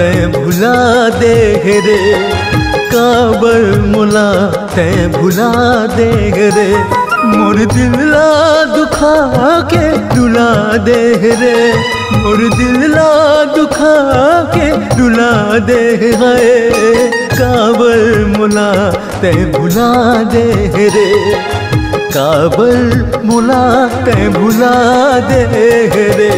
ते भुला दे रे, काबर मुला ते भुला दे रे, मोर दिलला दुखा के रुला दे रे, मोर दिलला दुखा के रुला दे है, काबर मुला ते भुला दे रे, काबर मुला ते भुला दे रे।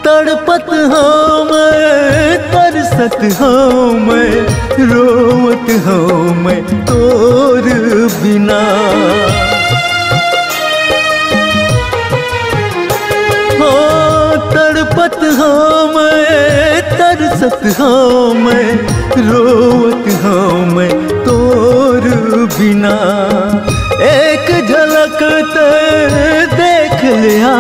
तड़पत हूँ मैं, तरसत हूँ मैं, रोवत हूँ मैं तोर बिना। हो तड़पत हूँ मैं, तरसत हूँ मैं, रोवत हूँ मैं तोर बिना। एक झलक ते देख लिया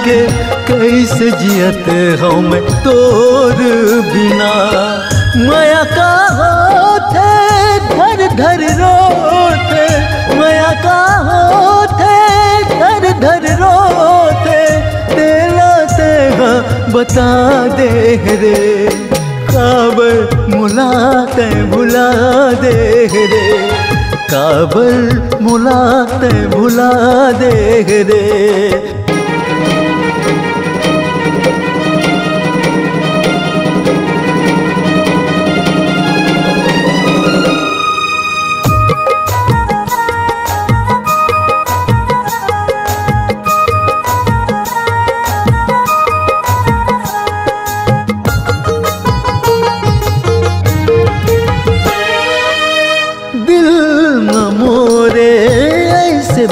के कैसे जियत हूँ मैं तोर बिना। माया का होते धर धर रोते, माया का होते धर धर रोते, तेला तेगा बता दे रे, काबर मुला ते भुला दे रे, काबर मुला ते भुला दे रे।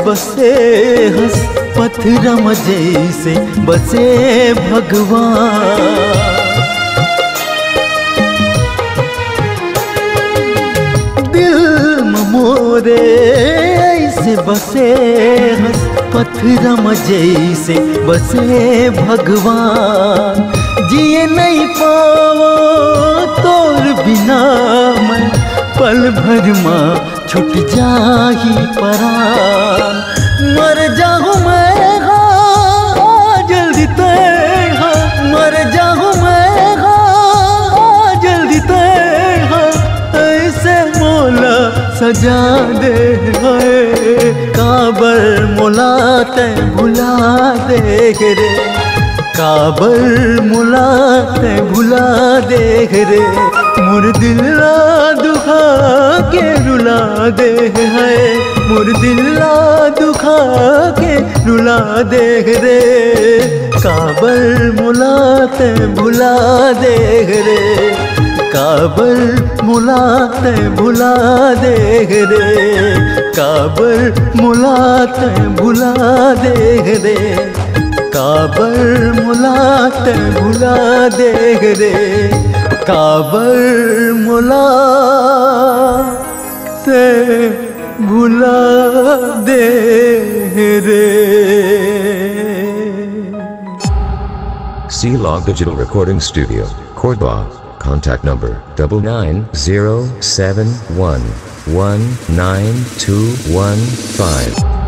बसे हंस पत्थरम जैसे बसे भगवान। दिल मोरे ऐसे बसे हंस पत्थरम जैसे बसे भगवान। जिए नहीं पाओ तोर बिना मैं, पल भर माँ छुट जाही परान। मर जाऊँ मैं हाँ जल्दी ते, हाँ मर जाऊँ मैं हाँ जल्दी ते, हाँ ऐसे मोला सजा दे है, काबर मुला ते भुला दे रे, काबर मुला ते भुला दे रे, मोर दिलला दुखा के रुला दे है, मोर दिलला दुखा के रुला दे रे, काबर मुला ते भुला दे रे, काबर मुला ते भुला दे रे, काबर मुला ते भुला दे रे, काबर मुला ते भुला दे रे, काबर मुला ते भुला दे रे। C-Log Digital Recording Studio, Cordoba. Contact number 99071192115.